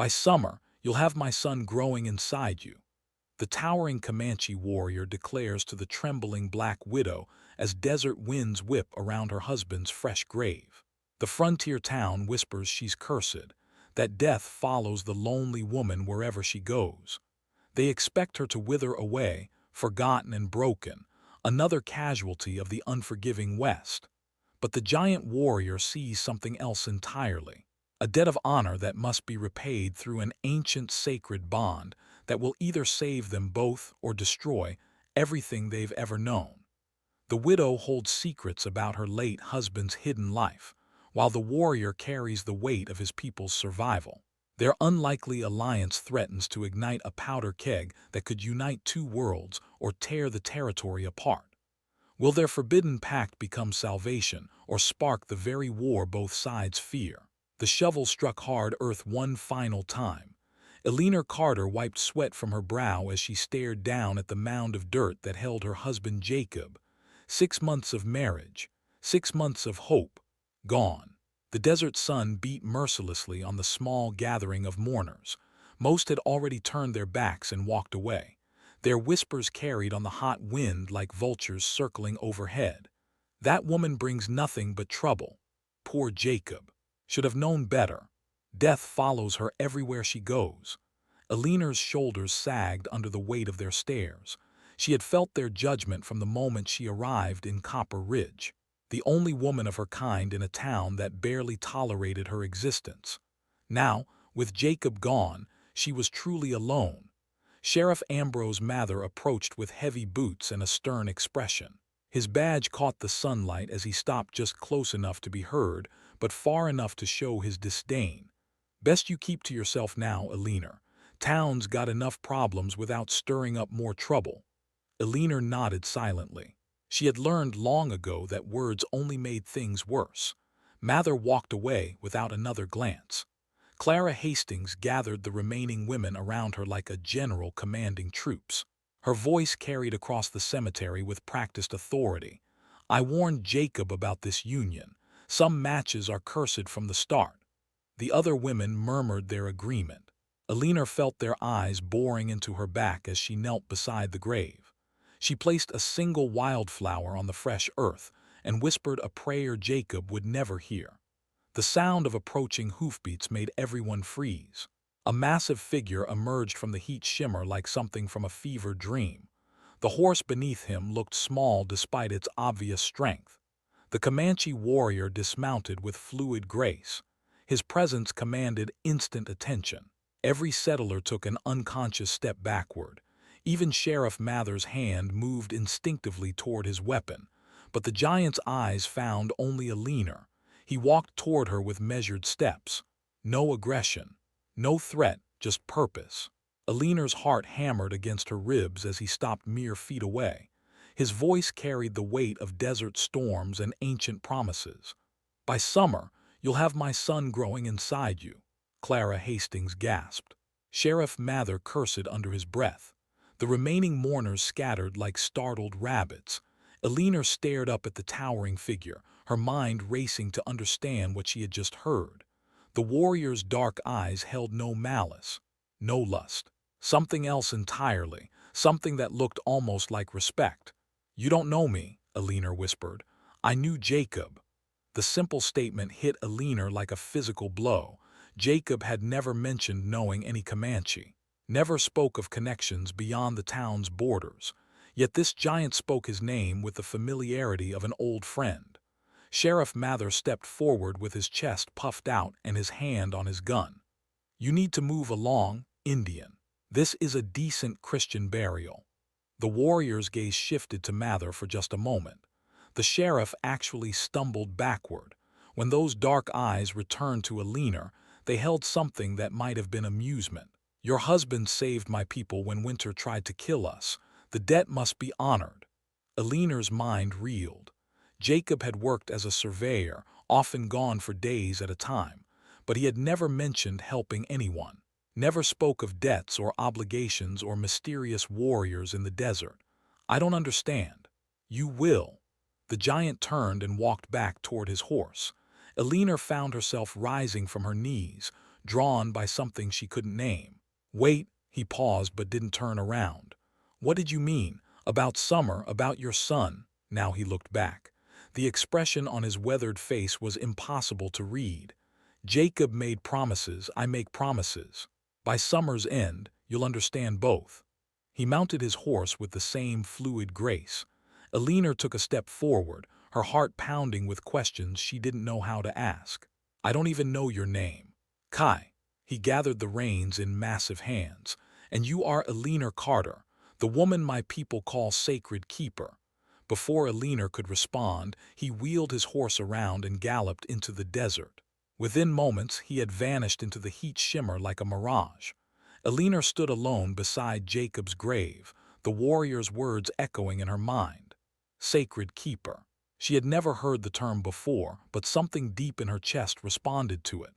By summer, you'll have my son growing inside you. The towering Comanche warrior declares to the trembling Black Widow as desert winds whip around her husband's fresh grave. The frontier town whispers she's cursed, that death follows the lonely woman wherever she goes. They expect her to wither away, forgotten and broken, another casualty of the unforgiving West. But the giant warrior sees something else entirely, a debt of honor that must be repaid through an ancient sacred bond that will either save them both or destroy everything they've ever known. The widow holds secrets about her late husband's hidden life, while the warrior carries the weight of his people's survival. Their unlikely alliance threatens to ignite a powder keg that could unite two worlds or tear the territory apart. Will their forbidden pact become salvation or spark the very war both sides fear? The shovel struck hard earth one final time. Eleanor Carter wiped sweat from her brow as she stared down at the mound of dirt that held her husband Jacob. 6 months of marriage, 6 months of hope, gone. The desert sun beat mercilessly on the small gathering of mourners. Most had already turned their backs and walked away, their whispers carried on the hot wind like vultures circling overhead. That woman brings nothing but trouble. Poor Jacob. Should have known better. Death follows her everywhere she goes. Eleanor's shoulders sagged under the weight of their stares. She had felt their judgment from the moment she arrived in Copper Ridge, the only woman of her kind in a town that barely tolerated her existence. Now, with Jacob gone, she was truly alone. Sheriff Ambrose Mather approached with heavy boots and a stern expression. His badge caught the sunlight as he stopped just close enough to be heard, but far enough to show his disdain. Best you keep to yourself now, Eleanor. Town's got enough problems without stirring up more trouble. Eleanor nodded silently. She had learned long ago that words only made things worse. Mather walked away without another glance. Clara Hastings gathered the remaining women around her like a general commanding troops. Her voice carried across the cemetery with practiced authority. I warned Jacob about this union. Some matches are cursed from the start. The other women murmured their agreement. Eleanor felt their eyes boring into her back as she knelt beside the grave. She placed a single wildflower on the fresh earth and whispered a prayer Jacob would never hear. The sound of approaching hoofbeats made everyone freeze. A massive figure emerged from the heat shimmer like something from a fever dream. The horse beneath him looked small despite its obvious strength. The Comanche warrior dismounted with fluid grace. His presence commanded instant attention. Every settler took an unconscious step backward. Even Sheriff Mather's hand moved instinctively toward his weapon, but the giant's eyes found only Eleanor. He walked toward her with measured steps. No aggression, no threat, just purpose. Eleanor's heart hammered against her ribs as he stopped mere feet away. His voice carried the weight of desert storms and ancient promises. By summer, you'll have my son growing inside you, Clara Hastings gasped. Sheriff Mather cursed under his breath. The remaining mourners scattered like startled rabbits. Eleanor stared up at the towering figure, her mind racing to understand what she had just heard. The warrior's dark eyes held no malice, no lust. Something else entirely, something that looked almost like respect. You don't know me, Eleanor whispered. I knew Jacob. The simple statement hit Eleanor like a physical blow. Jacob had never mentioned knowing any Comanche, never spoke of connections beyond the town's borders. Yet this giant spoke his name with the familiarity of an old friend. Sheriff Mather stepped forward with his chest puffed out and his hand on his gun. You need to move along, Indian. This is a decent Christian burial. The warrior's gaze shifted to Mather for just a moment. The sheriff actually stumbled backward. When those dark eyes returned to Eleanor, they held something that might have been amusement. Your husband saved my people when winter tried to kill us. The debt must be honored. Eleanor's mind reeled. Jacob had worked as a surveyor, often gone for days at a time, but he had never mentioned helping anyone, never spoke of debts or obligations or mysterious warriors in the desert. I don't understand. You will. The giant turned and walked back toward his horse. Eleanor found herself rising from her knees, drawn by something she couldn't name. "Wait," he paused but didn't turn around. "What did you mean? About Summer, about your son?" Now he looked back. The expression on his weathered face was impossible to read. "Jacob made promises, I make promises. By summer's end, you'll understand both." He mounted his horse with the same fluid grace. Elinor took a step forward, her heart pounding with questions she didn't know how to ask. "I don't even know your name." "Kai." He gathered the reins in massive hands. "And you are Elinor Carter, the woman my people call Sacred Keeper." Before Elinor could respond, he wheeled his horse around and galloped into the desert. Within moments, he had vanished into the heat shimmer like a mirage. Elinor stood alone beside Jacob's grave, the warrior's words echoing in her mind. Sacred Keeper. She had never heard the term before, but something deep in her chest responded to it.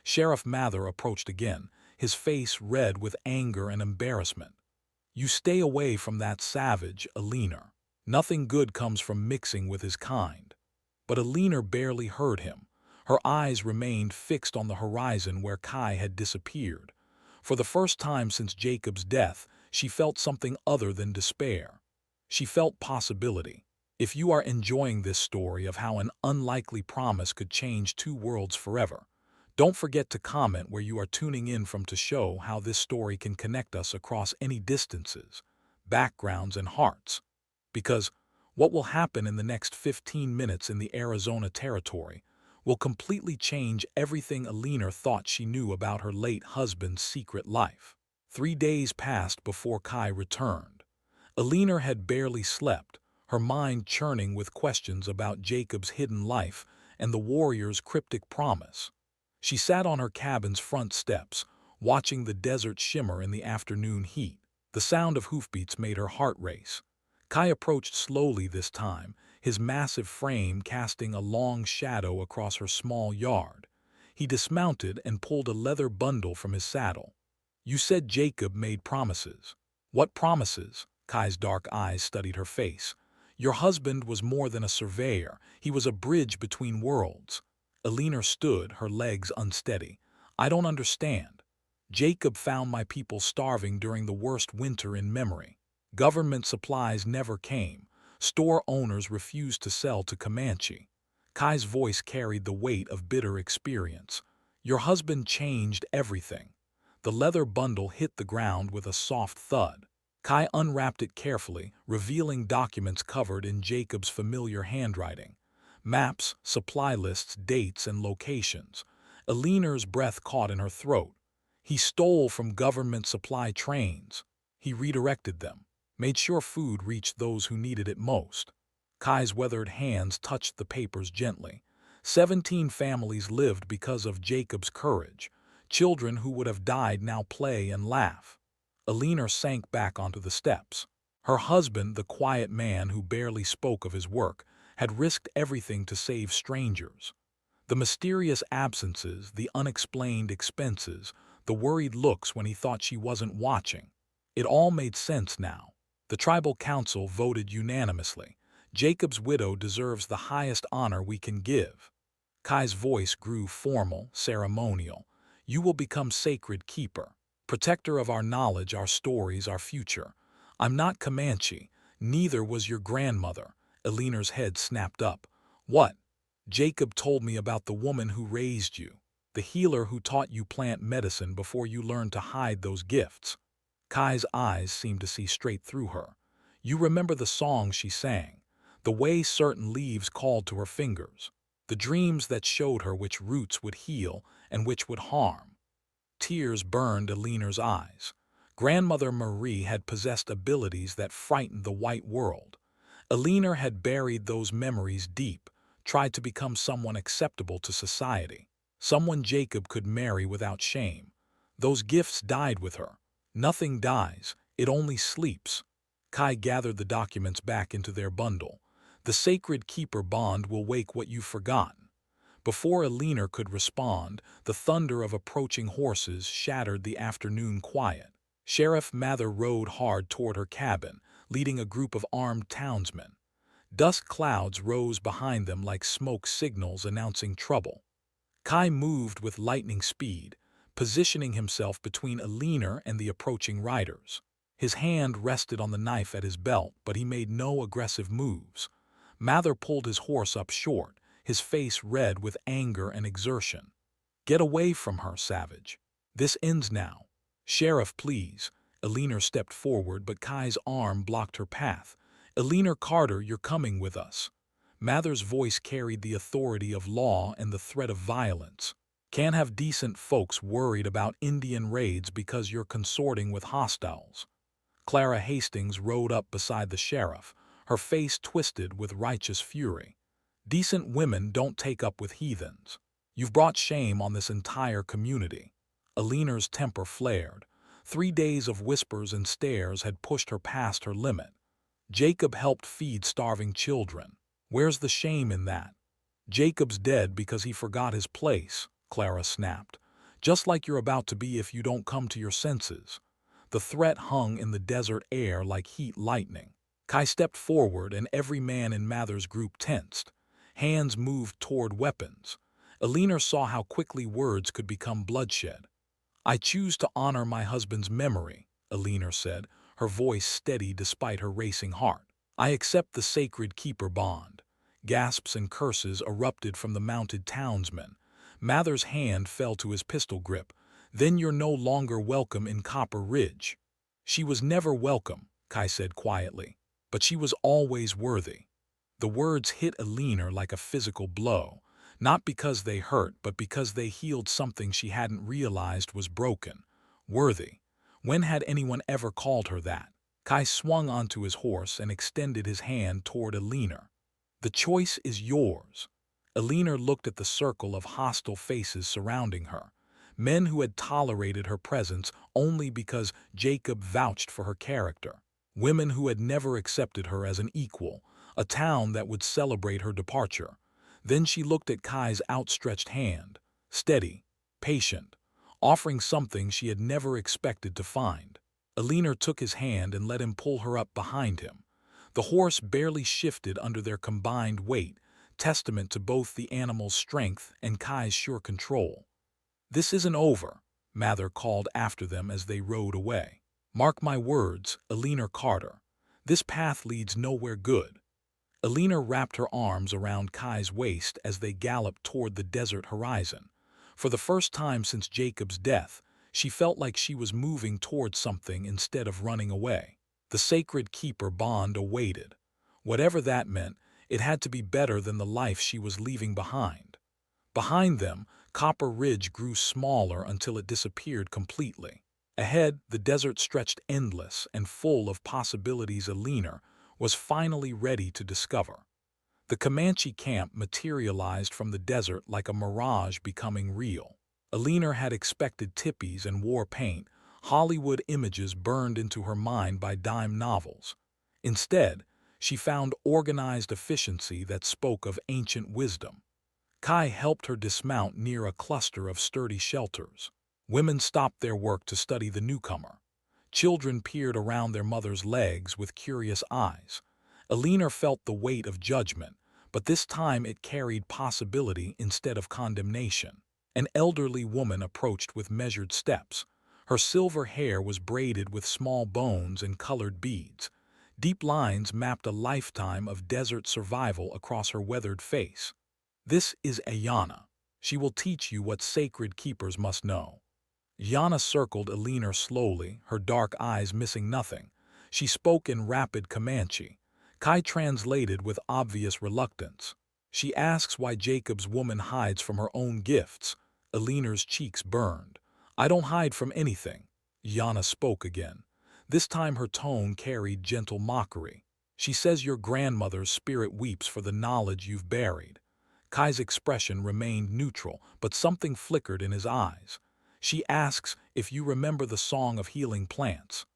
Sheriff Mather approached again, his face red with anger and embarrassment. "You stay away from that savage, Elinor. Nothing good comes from mixing with his kind." But Elinor barely heard him. Her eyes remained fixed on the horizon where Kai had disappeared. For the first time since Jacob's death, she felt something other than despair. She felt possibility. If you are enjoying this story of how an unlikely promise could change two worlds forever, don't forget to comment where you are tuning in from to show how this story can connect us across any distances, backgrounds, and hearts. Because what will happen in the next 15 minutes in the Arizona territory will completely change everything Elinor thought she knew about her late husband's secret life. 3 days passed before Kai returned. Elinor had barely slept, her mind churning with questions about Jacob's hidden life and the warrior's cryptic promise. She sat on her cabin's front steps, watching the desert shimmer in the afternoon heat. The sound of hoofbeats made her heart race. Kai approached slowly this time, his massive frame casting a long shadow across her small yard. He dismounted and pulled a leather bundle from his saddle. "You said Jacob made promises." "What promises?" Kai's dark eyes studied her face. "Your husband was more than a surveyor, he was a bridge between worlds." Elinor stood, her legs unsteady. "I don't understand." "Jacob found my people starving during the worst winter in memory. Government supplies never came. Store owners refused to sell to Comanche." Kai's voice carried the weight of bitter experience. "Your husband changed everything." The leather bundle hit the ground with a soft thud. Kai unwrapped it carefully, revealing documents covered in Jacob's familiar handwriting. Maps, supply lists, dates, and locations. Elinor's breath caught in her throat. He stole from government supply trains. He redirected them, made sure food reached those who needed it most. Kai's weathered hands touched the papers gently. 17 families lived because of Jacob's courage. Children who would have died now play and laugh. Elinor sank back onto the steps. Her husband, the quiet man who barely spoke of his work, had risked everything to save strangers. The mysterious absences, the unexplained expenses, the worried looks when he thought she wasn't watching. It all made sense now. The tribal council voted unanimously. Jacob's widow deserves the highest honor we can give. Kai's voice grew formal, ceremonial. "You will become Sacred Keeper, protector of our knowledge, our stories, our future. I'm not Comanche, neither was your grandmother." Elinor's head snapped up. "What?" "Jacob told me about the woman who raised you, the healer who taught you plant medicine before you learned to hide those gifts." Kai's eyes seemed to see straight through her. "You remember the songs she sang, the way certain leaves called to her fingers, the dreams that showed her which roots would heal and which would harm." Tears burned Elinor's eyes. Grandmother Marie had possessed abilities that frightened the white world. Elinor had buried those memories deep, tried to become someone acceptable to society, someone Jacob could marry without shame. Those gifts died with her. Nothing dies, it only sleeps. Kai gathered the documents back into their bundle. "The Sacred Keeper bond will wake what you've forgotten." Before Elinor could respond, the thunder of approaching horses shattered the afternoon quiet. Sheriff Mather rode hard toward her cabin, leading a group of armed townsmen. Dust clouds rose behind them like smoke signals announcing trouble. Kai moved with lightning speed, positioning himself between Alina and the approaching riders. His hand rested on the knife at his belt, but he made no aggressive moves. Mather pulled his horse up short, his face red with anger and exertion. "Get away from her, savage. This ends now." "Sheriff, please." Alina stepped forward, but Kai's arm blocked her path. "Alina Carter, you're coming with us." Mather's voice carried the authority of law and the threat of violence. "Can't have decent folks worried about Indian raids because you're consorting with hostiles." Clara Hastings rode up beside the sheriff, her face twisted with righteous fury. "Decent women don't take up with heathens. You've brought shame on this entire community." Alina's temper flared. 3 days of whispers and stares had pushed her past her limit. Jacob helped feed starving children. Where's the shame in that? "Jacob's dead because he forgot his place," Clara snapped. "Just like you're about to be if you don't come to your senses." The threat hung in the desert air like heat lightning. Kai stepped forward and every man in Mather's group tensed. Hands moved toward weapons. Alina saw how quickly words could become bloodshed. "I choose to honor my husband's memory," Alina said, her voice steady despite her racing heart. "I accept the sacred keeper bond." Gasps and curses erupted from the mounted townsmen. Mather's hand fell to his pistol grip. "Then you're no longer welcome in Copper Ridge." "She was never welcome," Kai said quietly, "but she was always worthy." The words hit Alina like a physical blow, not because they hurt, but because they healed something she hadn't realized was broken. Worthy. When had anyone ever called her that? Kai swung onto his horse and extended his hand toward Alina. "The choice is yours." Alina looked at the circle of hostile faces surrounding her. Men who had tolerated her presence only because Jacob vouched for her character. Women who had never accepted her as an equal. A town that would celebrate her departure. Then she looked at Kai's outstretched hand, steady, patient, offering something she had never expected to find. Alina took his hand and let him pull her up behind him. The horse barely shifted under their combined weight, testament to both the animal's strength and Kai's sure control. "This isn't over," Mather called after them as they rode away. "Mark my words, Alina Carter. This path leads nowhere good." Alina wrapped her arms around Kai's waist as they galloped toward the desert horizon. For the first time since Jacob's death, she felt like she was moving toward something instead of running away. The sacred keeper bond awaited. Whatever that meant, it had to be better than the life she was leaving behind. Behind them, Copper Ridge grew smaller until it disappeared completely. Ahead, the desert stretched endless and full of possibilities Alina was finally ready to discover. The Comanche camp materialized from the desert like a mirage becoming real. Alina had expected tippies and war paint, Hollywood images burned into her mind by dime novels. Instead, she found organized efficiency that spoke of ancient wisdom. Kai helped her dismount near a cluster of sturdy shelters. Women stopped their work to study the newcomer. Children peered around their mother's legs with curious eyes. Alina felt the weight of judgment, but this time it carried possibility instead of condemnation. An elderly woman approached with measured steps. Her silver hair was braided with small bones and colored beads. Deep lines mapped a lifetime of desert survival across her weathered face. "This is Ayana. She will teach you what sacred keepers must know." Yana circled Alina slowly, her dark eyes missing nothing. She spoke in rapid Comanche. Kai translated with obvious reluctance. "She asks why Jacob's woman hides from her own gifts." Alina's cheeks burned. "I don't hide from anything." Yana spoke again. This time her tone carried gentle mockery. "She says your grandmother's spirit weeps for the knowledge you've buried." Kai's expression remained neutral, but something flickered in his eyes. "She asks if you remember the song of healing plants."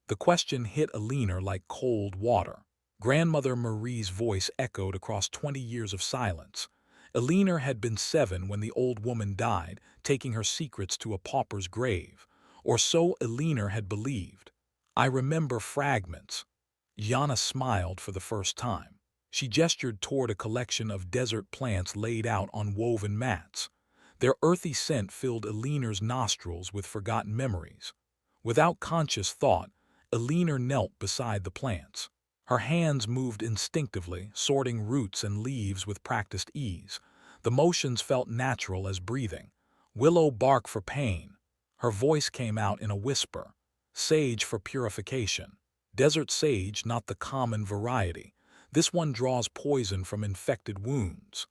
The question hit Alina like cold water. Grandmother Marie's voice echoed across 20 years of silence. Alina had been 7 when the old woman died, taking her secrets to a pauper's grave. Or so Alina had believed. "I remember fragments." Yana smiled for the first time. She gestured toward a collection of desert plants laid out on woven mats. Their earthy scent filled Eleanor's nostrils with forgotten memories. Without conscious thought, Eleanor knelt beside the plants. Her hands moved instinctively, sorting roots and leaves with practiced ease. The motions felt natural as breathing. Willow bark for pain. Her voice came out in a whisper. Sage for purification. Desert sage, not the common variety. This one draws poison from infected wounds.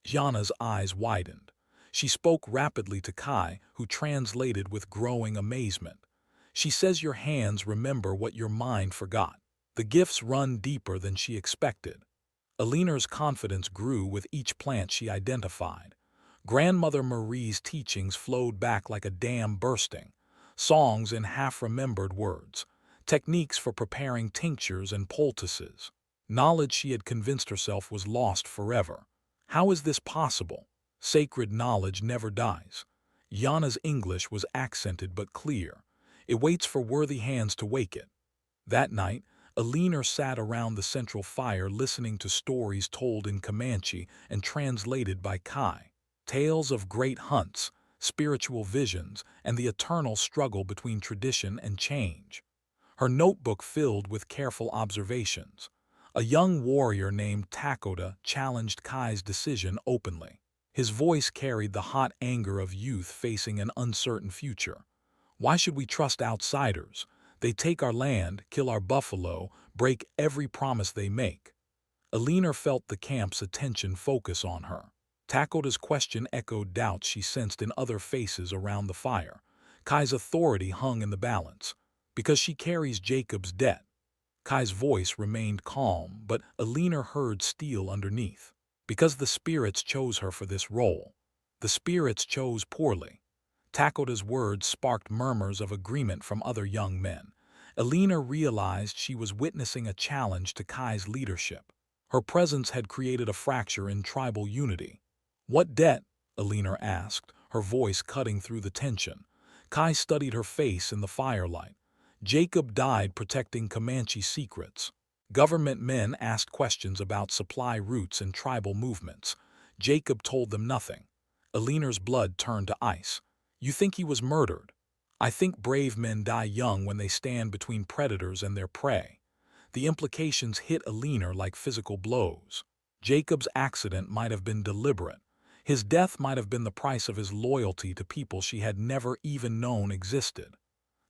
Jana's eyes widened. She spoke rapidly to Kai, who translated with growing amazement. She says your hands remember what your mind forgot. The gifts run deeper than she expected. Eleanor's confidence grew with each plant she identified. Grandmother Marie's teachings flowed back like a dam bursting. Songs in half-remembered words. Techniques for preparing tinctures and poultices. Knowledge she had convinced herself was lost forever. How is this possible? Sacred knowledge never dies. Yana's English was accented but clear. It waits for worthy hands to wake it. That night, Eleanor sat around the central fire listening to stories told in Comanche and translated by Kai. Tales of great hunts, spiritual visions, and the eternal struggle between tradition and change. Her notebook filled with careful observations. A young warrior named Takoda challenged Kai's decision openly. His voice carried the hot anger of youth facing an uncertain future. Why should we trust outsiders? They take our land, kill our buffalo, break every promise they make. Eleanor felt the camp's attention focus on her. Takoda's question echoed doubts she sensed in other faces around the fire. Kai's authority hung in the balance. Because she carries Jacob's debt. Kai's voice remained calm, but Eleanor heard steel underneath. Because the spirits chose her for this role. The spirits chose poorly. Takoda's words sparked murmurs of agreement from other young men. Eleanor realized she was witnessing a challenge to Kai's leadership. Her presence had created a fracture in tribal unity. "What debt?" Eleanor asked, her voice cutting through the tension. Kai studied her face in the firelight. Jacob died protecting Comanche secrets. Government men asked questions about supply routes and tribal movements. Jacob told them nothing. Eleanor's blood turned to ice. "You think he was murdered?" "I think brave men die young when they stand between predators and their prey." The implications hit Eleanor like physical blows. Jacob's accident might have been deliberate. His death might have been the price of his loyalty to people she had never even known existed.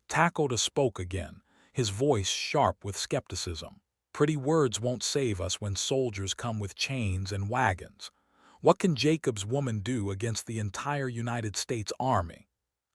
Takoda spoke again, his voice sharp with skepticism. "Pretty words won't save us when soldiers come with chains and wagons. What can Jacob's woman do against the entire United States Army?"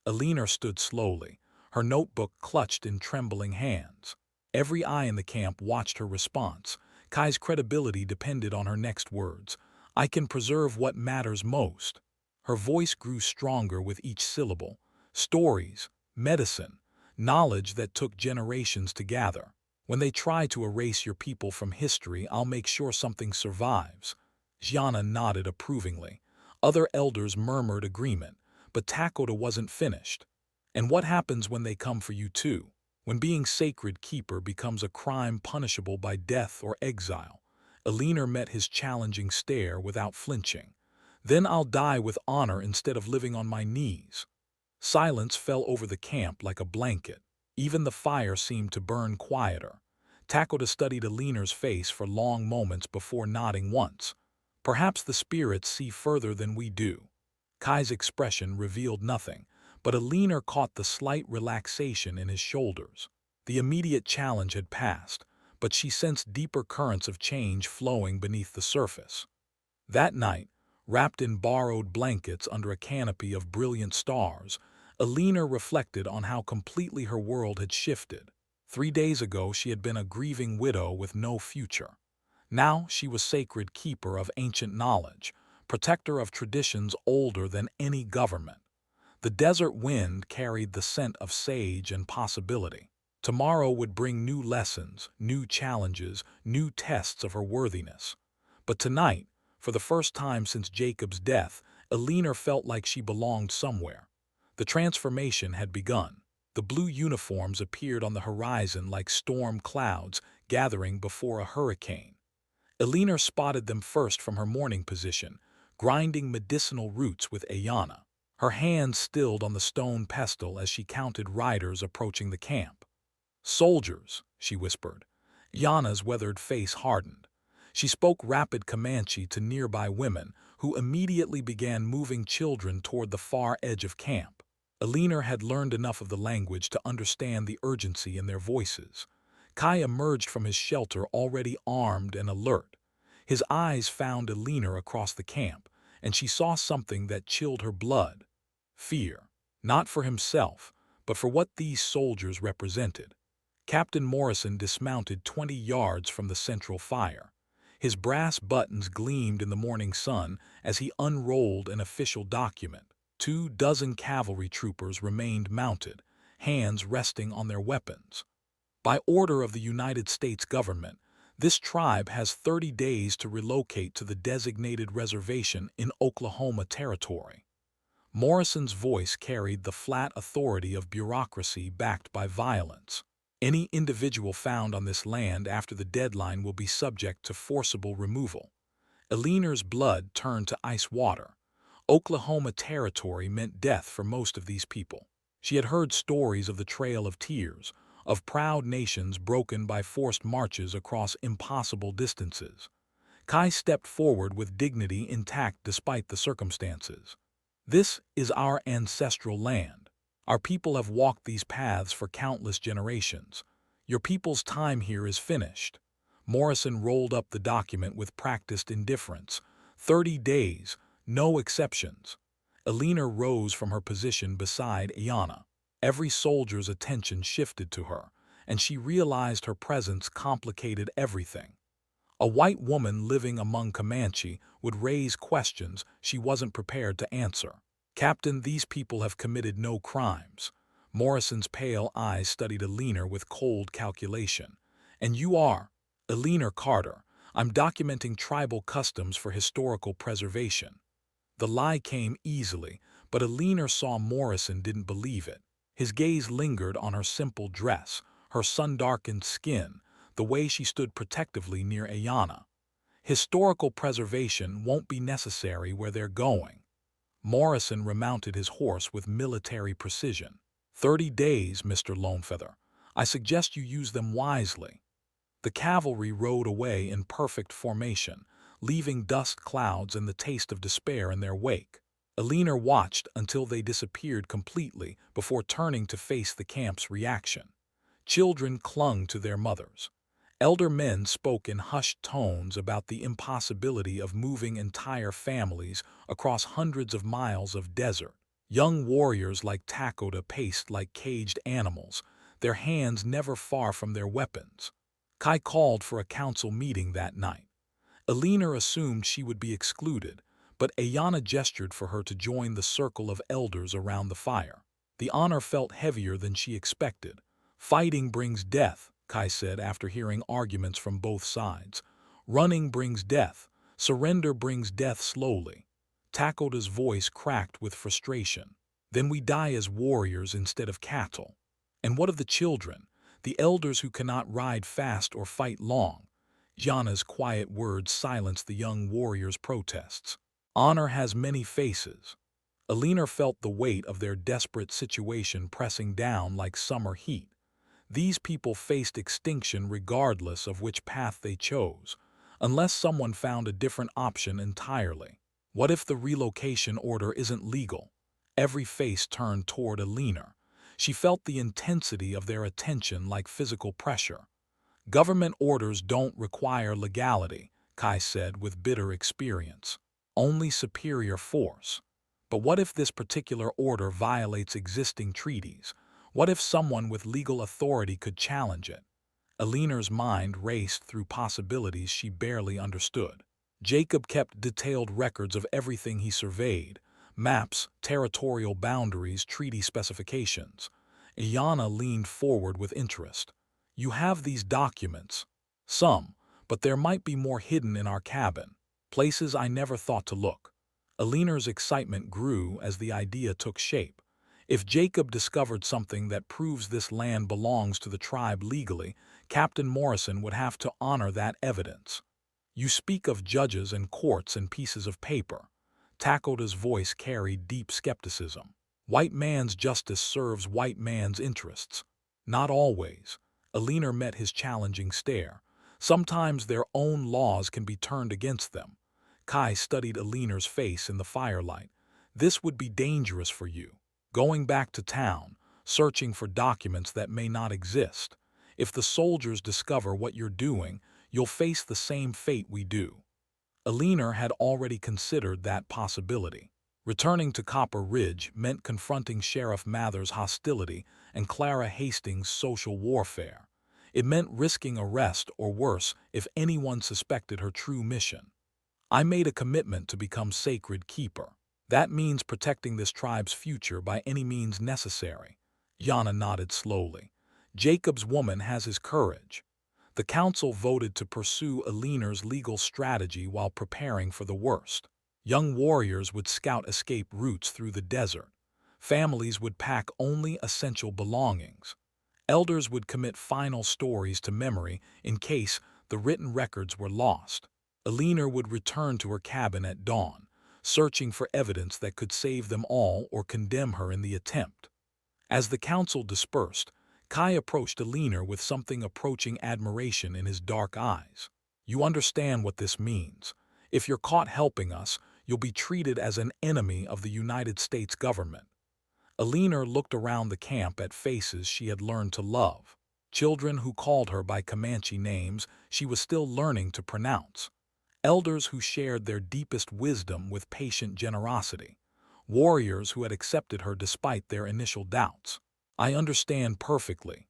Eleanor stood slowly, her notebook clutched in trembling hands. Every eye in the camp watched her response. Kai's credibility depended on her next words. "I can preserve what matters most." Her voice grew stronger with each syllable. "Stories, medicine, knowledge that took generations to gather. When they try to erase your people from history, I'll make sure something survives." Jana nodded approvingly. Other elders murmured agreement, but Takoda wasn't finished. "And what happens when they come for you too? When being sacred keeper becomes a crime punishable by death or exile?" Eleanor met his challenging stare without flinching. "Then I'll die with honor instead of living on my knees." Silence fell over the camp like a blanket. Even the fire seemed to burn quieter. Takoda studied Eleanor's face for long moments before nodding once. "Perhaps the spirits see further than we do." Kai's expression revealed nothing, but Eleanor caught the slight relaxation in his shoulders. The immediate challenge had passed, but she sensed deeper currents of change flowing beneath the surface. That night, wrapped in borrowed blankets under a canopy of brilliant stars, Eleanor reflected on how completely her world had shifted. 3 days ago she had been a grieving widow with no future. Now she was sacred keeper of ancient knowledge, protector of traditions older than any government. The desert wind carried the scent of sage and possibility. Tomorrow would bring new lessons, new challenges, new tests of her worthiness. But tonight, for the first time since Jacob's death, Eleanor felt like she belonged somewhere. The transformation had begun. The blue uniforms appeared on the horizon like storm clouds gathering before a hurricane. Eleanor spotted them first from her morning position, grinding medicinal roots with Ayana. Her hand stilled on the stone pestle as she counted riders approaching the camp. "Soldiers," she whispered. Yana's weathered face hardened. She spoke rapid Comanche to nearby women, who immediately began moving children toward the far edge of camp. Aliner had learned enough of the language to understand the urgency in their voices. Kai emerged from his shelter already armed and alert. His eyes found Aliner across the camp, and she saw something that chilled her blood. Fear, not for himself, but for what these soldiers represented. Captain Morrison dismounted 20 yards from the central fire. His brass buttons gleamed in the morning sun as he unrolled an official document. 24 cavalry troopers remained mounted, hands resting on their weapons. By order of the United States government, this tribe has 30 days to relocate to the designated reservation in Oklahoma Territory. Morrison's voice carried the flat authority of bureaucracy backed by violence. Any individual found on this land after the deadline will be subject to forcible removal. Aliner's blood turned to ice water. Oklahoma Territory meant death for most of these people. She had heard stories of the Trail of Tears, of proud nations broken by forced marches across impossible distances. Kai stepped forward with dignity intact despite the circumstances. "This is our ancestral land. Our people have walked these paths for countless generations. Your people's time here is finished." Morrison rolled up the document with practiced indifference. 30 days, no exceptions. Aliner rose from her position beside Ayana. Every soldier's attention shifted to her, and she realized her presence complicated everything. A white woman living among Comanche would raise questions she wasn't prepared to answer. "Captain, these people have committed no crimes." Morrison's pale eyes studied Aliner with cold calculation. "And you are?" "Aliner Carter. I'm documenting tribal customs for historical preservation." The lie came easily, but Aliner saw Morrison didn't believe it. His gaze lingered on her simple dress, her sun-darkened skin, the way she stood protectively near Ayana. "Historical preservation won't be necessary where they're going." Morrison remounted his horse with military precision. 30 days, Mr. Lonefeather. I suggest you use them wisely." The cavalry rode away in perfect formation, leaving dust clouds and the taste of despair in their wake. Aliner watched until they disappeared completely before turning to face the camp's reaction. Children clung to their mothers. Elder men spoke in hushed tones about the impossibility of moving entire families across hundreds of miles of desert. Young warriors like Takoda paced like caged animals, their hands never far from their weapons. Kai called for a council meeting that night. Aliner assumed she would be excluded, but Ayana gestured for her to join the circle of elders around the fire. The honor felt heavier than she expected. "Fighting brings death," Kai said after hearing arguments from both sides. "Running brings death. Surrender brings death slowly." Takoda's voice cracked with frustration. "Then we die as warriors instead of cattle. And what of the children, the elders who cannot ride fast or fight long?" Yana's quiet words silenced the young warrior's protests. "Honor has many faces." Aliner felt the weight of their desperate situation pressing down like summer heat. These people faced extinction regardless of which path they chose, unless someone found a different option entirely. What if the relocation order isn't legal? Every face turned toward Aliner. She felt the intensity of their attention like physical pressure. "Government orders don't require legality," Kai said with bitter experience. "Only superior force." But what if this particular order violates existing treaties? What if someone with legal authority could challenge it? Aliner's mind raced through possibilities she barely understood. Jacob kept detailed records of everything he surveyed: maps, territorial boundaries, treaty specifications. Ayana leaned forward with interest. "You have these documents." "Some, but there might be more hidden in our cabin. Places I never thought to look." Aliner's excitement grew as the idea took shape. If Jacob discovered something that proves this land belongs to the tribe legally, Captain Morrison would have to honor that evidence. "You speak of judges and courts and pieces of paper." Takoda's voice carried deep skepticism. White man's justice serves white man's interests. Not always. Alina met his challenging stare. Sometimes their own laws can be turned against them. Kai studied Alina's face in the firelight. This would be dangerous for you. Going back to town, searching for documents that may not exist. If the soldiers discover what you're doing, you'll face the same fate we do. Alina had already considered that possibility. Returning to Copper Ridge meant confronting Sheriff Mather's hostility and Clara Hastings' social warfare. It meant risking arrest or worse if anyone suspected her true mission. I made a commitment to become Sacred Keeper. That means protecting this tribe's future by any means necessary. Yana nodded slowly. Jacob's woman has his courage. The council voted to pursue Alina's legal strategy while preparing for the worst. Young warriors would scout escape routes through the desert. Families would pack only essential belongings. Elders would commit final stories to memory in case the written records were lost. Alina would return to her cabin at dawn, searching for evidence that could save them all or condemn her in the attempt. As the council dispersed, Kai approached Alina with something approaching admiration in his dark eyes. You understand what this means. If you're caught helping us, you'll be treated as an enemy of the United States government. Alina looked around the camp at faces she had learned to love. Children who called her by Comanche names she was still learning to pronounce. Elders who shared their deepest wisdom with patient generosity. Warriors who had accepted her despite their initial doubts. I understand perfectly.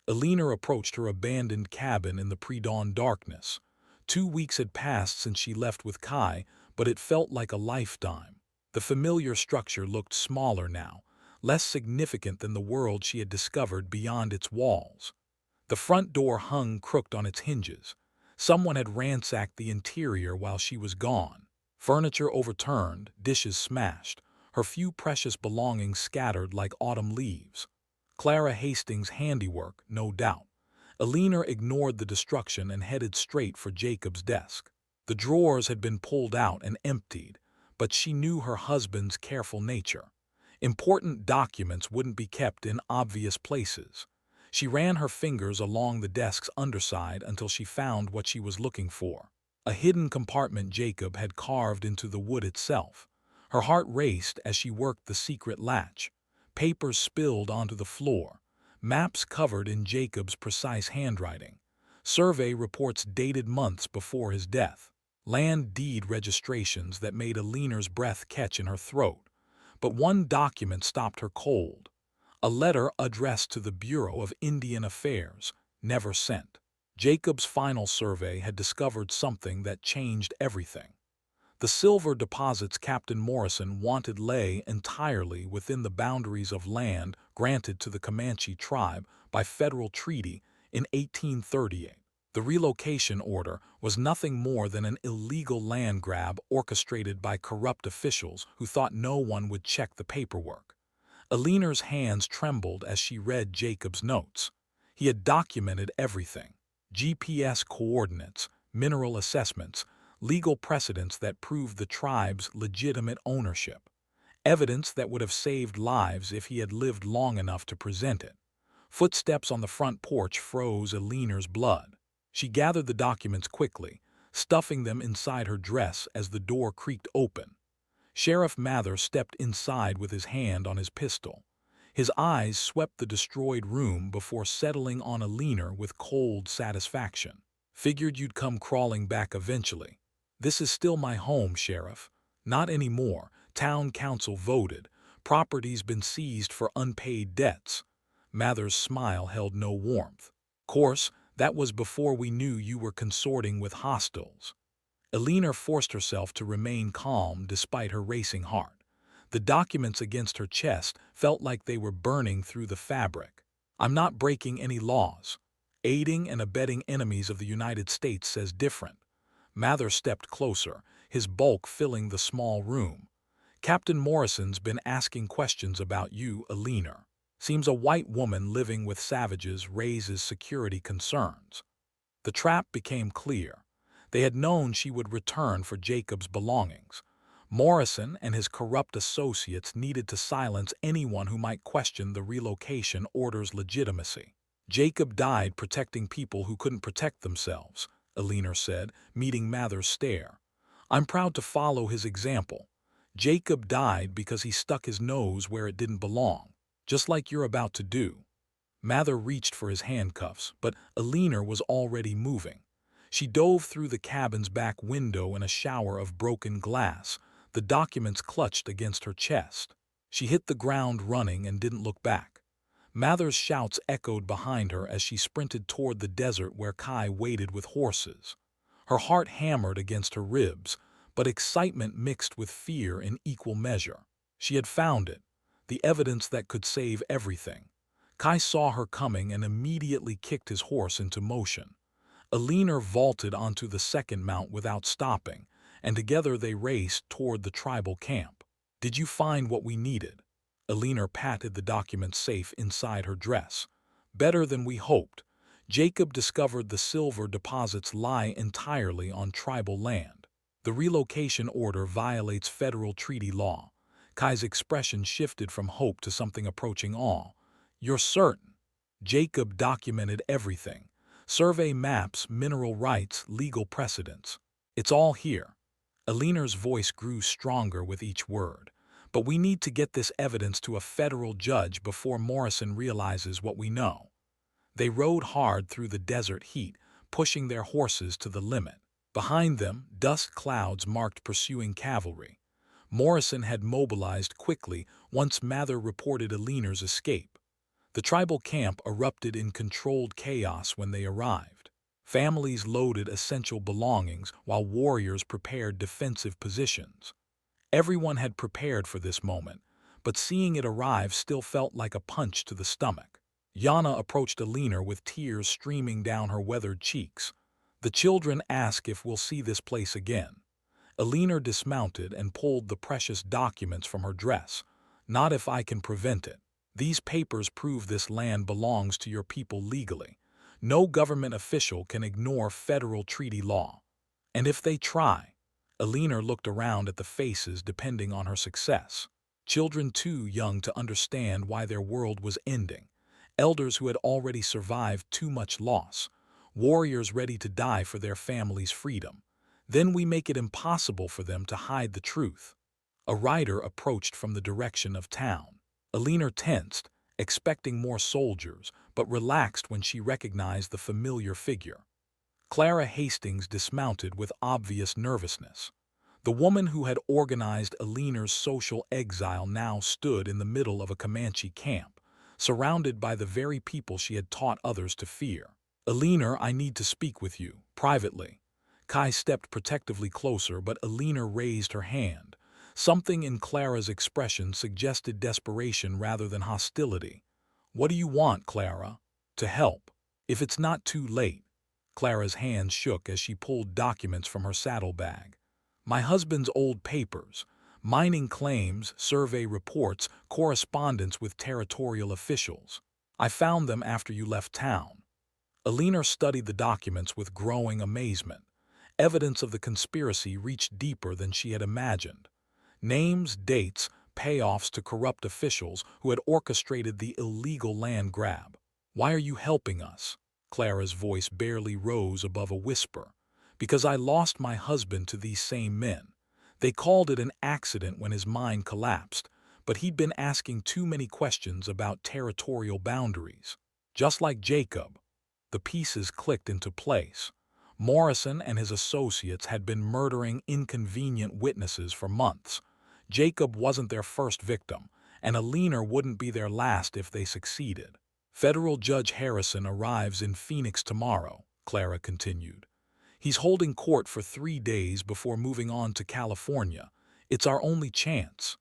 Alina approached her abandoned cabin in the pre-dawn darkness. 2 weeks had passed since she left with Kai, but it felt like a lifetime. The familiar structure looked smaller now, less significant than the world she had discovered beyond its walls. The front door hung crooked on its hinges. Someone had ransacked the interior while she was gone. Furniture overturned, dishes smashed, her few precious belongings scattered like autumn leaves. Clara Hastings' handiwork, no doubt. Alina ignored the destruction and headed straight for Jacob's desk. The drawers had been pulled out and emptied, but she knew her husband's careful nature. Important documents wouldn't be kept in obvious places. She ran her fingers along the desk's underside until she found what she was looking for. A hidden compartment Jacob had carved into the wood itself. Her heart raced as she worked the secret latch. Papers spilled onto the floor. Maps covered in Jacob's precise handwriting. Survey reports dated months before his death. Land deed registrations that made Alina's breath catch in her throat. But one document stopped her cold. A letter addressed to the Bureau of Indian Affairs, never sent. Jacob's final survey had discovered something that changed everything. The silver deposits Captain Morrison wanted lay entirely within the boundaries of land granted to the Comanche tribe by federal treaty in 1838. The relocation order was nothing more than an illegal land grab orchestrated by corrupt officials who thought no one would check the paperwork. Alina's hands trembled as she read Jacob's notes. He had documented everything: GPS coordinates, mineral assessments, legal precedents that proved the tribe's legitimate ownership, evidence that would have saved lives if he had lived long enough to present it. Footsteps on the front porch froze Alina's blood. She gathered the documents quickly, stuffing them inside her dress as the door creaked open. Sheriff Mather stepped inside with his hand on his pistol. His eyes swept the destroyed room before settling on Alina with cold satisfaction. Figured you'd come crawling back eventually. This is still my home, Sheriff. Not anymore. Town council voted. Property's been seized for unpaid debts. Mather's smile held no warmth. Course, that was before we knew you were consorting with hostiles. Alina forced herself to remain calm despite her racing heart. The documents against her chest felt like they were burning through the fabric. I'm not breaking any laws. Aiding and abetting enemies of the United States says different. Mather stepped closer, his bulk filling the small room. Captain Morrison's been asking questions about you, Alina. Seems a white woman living with savages raises security concerns. The trap became clear. They had known she would return for Jacob's belongings. Morrison and his corrupt associates needed to silence anyone who might question the relocation order's legitimacy. Jacob died protecting people who couldn't protect themselves, Alina said, meeting Mather's stare. I'm proud to follow his example. Jacob died because he stuck his nose where it didn't belong, just like you're about to do. Mather reached for his handcuffs, but Alina was already moving. She dove through the cabin's back window in a shower of broken glass, the documents clutched against her chest. She hit the ground running and didn't look back. Mather's shouts echoed behind her as she sprinted toward the desert where Kai waited with horses. Her heart hammered against her ribs, but excitement mixed with fear in equal measure. She had found it, the evidence that could save everything. Kai saw her coming and immediately kicked his horse into motion. Alina vaulted onto the second mount without stopping, and together they raced toward the tribal camp. Did you find what we needed? Alina patted the document safe inside her dress. Better than we hoped. Jacob discovered the silver deposits lie entirely on tribal land. The relocation order violates federal treaty law. Kai's expression shifted from hope to something approaching awe. You're certain? Jacob documented everything. Survey maps, mineral rights, legal precedents. It's all here. Alina's voice grew stronger with each word. But we need to get this evidence to a federal judge before Morrison realizes what we know. They rode hard through the desert heat, pushing their horses to the limit. Behind them, dust clouds marked pursuing cavalry. Morrison had mobilized quickly once Mather reported Alina's escape. The tribal camp erupted in controlled chaos when they arrived. Families loaded essential belongings while warriors prepared defensive positions. Everyone had prepared for this moment, but seeing it arrive still felt like a punch to the stomach. Yana approached Alina with tears streaming down her weathered cheeks. The children ask if we'll see this place again. Alina dismounted and pulled the precious documents from her dress. Not if I can prevent it. These papers prove this land belongs to your people legally. No government official can ignore federal treaty law. And if they try, Alina looked around at the faces depending on her success. Children too young to understand why their world was ending. Elders who had already survived too much loss. Warriors ready to die for their family's freedom. Then we make it impossible for them to hide the truth. A rider approached from the direction of town. Alina tensed, expecting more soldiers, but relaxed when she recognized the familiar figure. Clara Hastings dismounted with obvious nervousness. The woman who had organized Alina's social exile now stood in the middle of a Comanche camp, surrounded by the very people she had taught others to fear. Alina, I need to speak with you, privately. Kai stepped protectively closer, but Alina raised her hand. Something in Clara's expression suggested desperation rather than hostility. What do you want, Clara? To help. If it's not too late. Clara's hands shook as she pulled documents from her saddlebag. My husband's old papers, mining claims, survey reports, correspondence with territorial officials. I found them after you left town. Alina studied the documents with growing amazement. Evidence of the conspiracy reached deeper than she had imagined. Names, dates, payoffs to corrupt officials who had orchestrated the illegal land grab. Why are you helping us? Clara's voice barely rose above a whisper. Because I lost my husband to these same men. They called it an accident when his mind collapsed, but he'd been asking too many questions about territorial boundaries. Just like Jacob. The pieces clicked into place. Morrison and his associates had been murdering inconvenient witnesses for months. Jacob wasn't their first victim, and Alina wouldn't be their last if they succeeded. Federal Judge Harrison arrives in Phoenix tomorrow, Clara continued. He's holding court for 3 days before moving on to California. It's our only chance.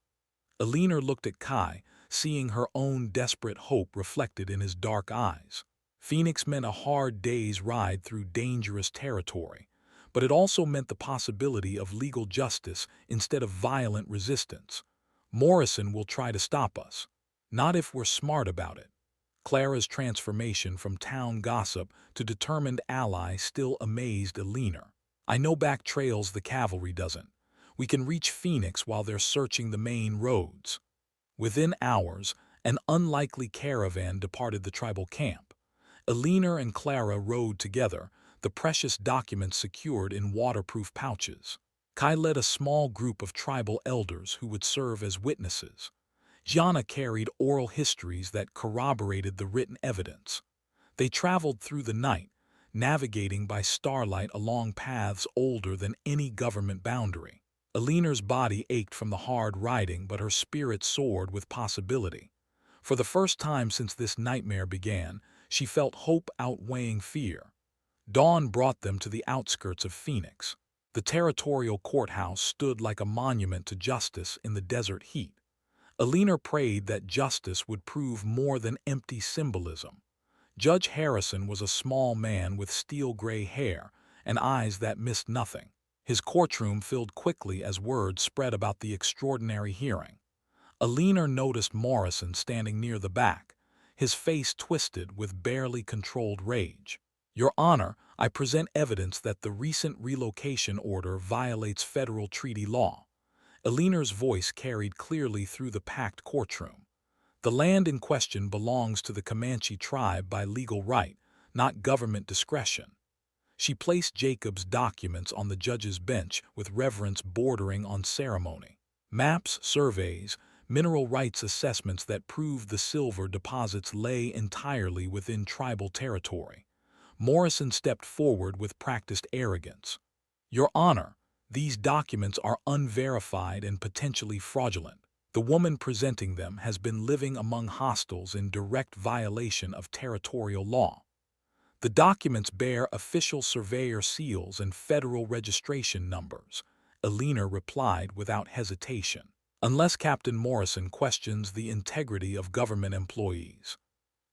Alina looked at Kai, seeing her own desperate hope reflected in his dark eyes. Phoenix meant a hard day's ride through dangerous territory, but it also meant the possibility of legal justice instead of violent resistance. Morrison will try to stop us. Not if we're smart about it. Clara's transformation from town gossip to determined ally still amazed Alina. I know back trails the cavalry doesn't. We can reach Phoenix while they're searching the main roads." Within hours, an unlikely caravan departed the tribal camp. Eleanor and Clara rode together, the precious documents secured in waterproof pouches. Kai led a small group of tribal elders who would serve as witnesses. Gianna carried oral histories that corroborated the written evidence. They traveled through the night, navigating by starlight along paths older than any government boundary. Eleanor's body ached from the hard riding, but her spirit soared with possibility. For the first time since this nightmare began, she felt hope outweighing fear. Dawn brought them to the outskirts of Phoenix. The territorial courthouse stood like a monument to justice in the desert heat. Eleanor prayed that justice would prove more than empty symbolism. Judge Harrison was a small man with steel-gray hair and eyes that missed nothing. His courtroom filled quickly as word spread about the extraordinary hearing. Eleanor noticed Morrison standing near the back, his face twisted with barely controlled rage. "Your Honor, I present evidence that the recent relocation order violates federal treaty law." Eleanor's voice carried clearly through the packed courtroom. "The land in question belongs to the Comanche tribe by legal right, not government discretion." She placed Jacob's documents on the judge's bench with reverence bordering on ceremony. Maps, surveys, mineral rights assessments that proved the silver deposits lay entirely within tribal territory. Morrison stepped forward with practiced arrogance. "Your Honor, these documents are unverified and potentially fraudulent. The woman presenting them has been living among hostiles in direct violation of territorial law." The documents bear official surveyor seals and federal registration numbers, Eleanor replied without hesitation. "Unless Captain Morrison questions the integrity of government employees."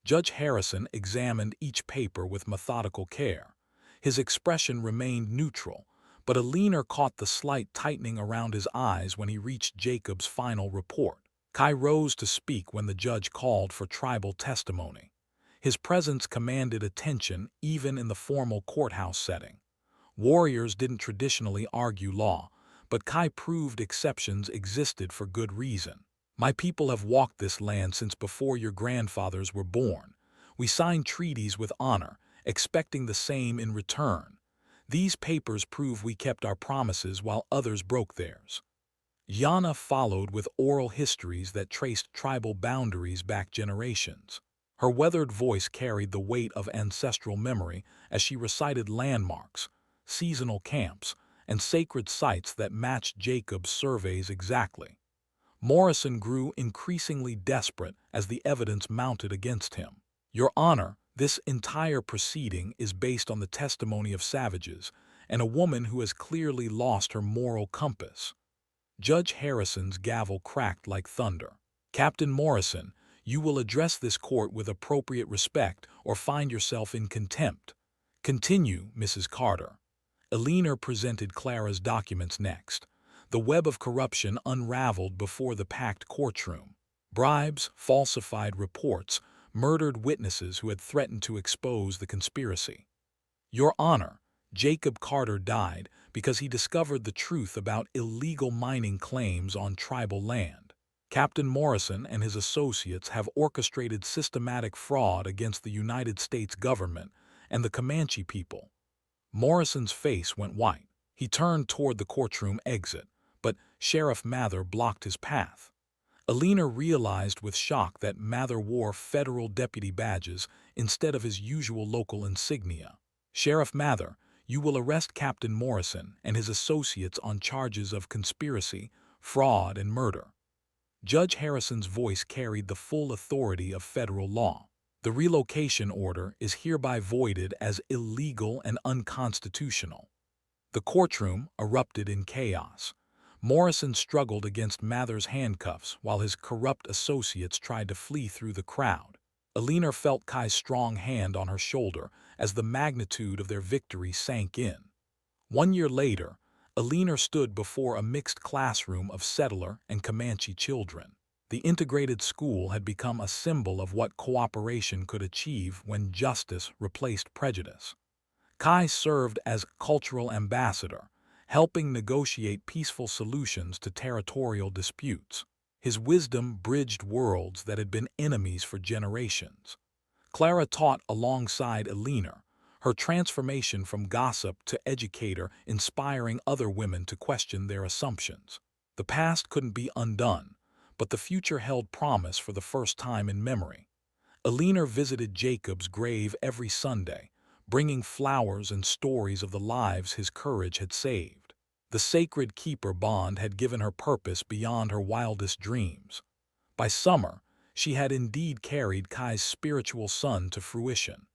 Judge Harrison examined each paper with methodical care. His expression remained neutral, but Eleanor caught the slight tightening around his eyes when he reached Jacob's final report. Kai rose to speak when the judge called for tribal testimony. His presence commanded attention even in the formal courthouse setting. Warriors didn't traditionally argue law, but Kai proved exceptions existed for good reason. "My people have walked this land since before your grandfathers were born. We signed treaties with honor, expecting the same in return. These papers prove we kept our promises while others broke theirs." Yana followed with oral histories that traced tribal boundaries back generations. Her weathered voice carried the weight of ancestral memory as she recited landmarks, seasonal camps, and sacred sites that matched Jacob's surveys exactly. Morrison grew increasingly desperate as the evidence mounted against him. "Your Honor, this entire proceeding is based on the testimony of savages and a woman who has clearly lost her moral compass." Judge Harrison's gavel cracked like thunder. "Captain Morrison, you will address this court with appropriate respect or find yourself in contempt." "Continue, Mrs. Carter." Eleanor presented Clara's documents next. The web of corruption unraveled before the packed courtroom. Bribes, falsified reports, murdered witnesses who had threatened to expose the conspiracy. "Your Honor, Jacob Carter died because he discovered the truth about illegal mining claims on tribal land. Captain Morrison and his associates have orchestrated systematic fraud against the United States government and the Comanche people." Morrison's face went white. He turned toward the courtroom exit, but Sheriff Mather blocked his path. Eleanor realized with shock that Mather wore federal deputy badges instead of his usual local insignia. "Sheriff Mather, you will arrest Captain Morrison and his associates on charges of conspiracy, fraud, and murder." Judge Harrison's voice carried the full authority of federal law. "The relocation order is hereby voided as illegal and unconstitutional." The courtroom erupted in chaos. Morrison struggled against Mather's handcuffs while his corrupt associates tried to flee through the crowd. Eleanor felt Kai's strong hand on her shoulder as the magnitude of their victory sank in. 1 year later, Eleanor stood before a mixed classroom of settler and Comanche children. The integrated school had become a symbol of what cooperation could achieve when justice replaced prejudice. Kai served as cultural ambassador, helping negotiate peaceful solutions to territorial disputes. His wisdom bridged worlds that had been enemies for generations. Clara taught alongside Eleanor, her transformation from gossip to educator inspiring other women to question their assumptions. The past couldn't be undone, but the future held promise for the first time in memory. Eleanor visited Jacob's grave every Sunday, bringing flowers and stories of the lives his courage had saved. The sacred keeper bond had given her purpose beyond her wildest dreams. By summer, she had indeed carried Kai's spiritual son to fruition,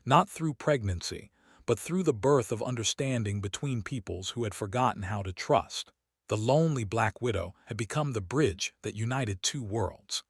not through pregnancy, but through the birth of understanding between peoples who had forgotten how to trust. The lonely Black Widow had become the bridge that united two worlds.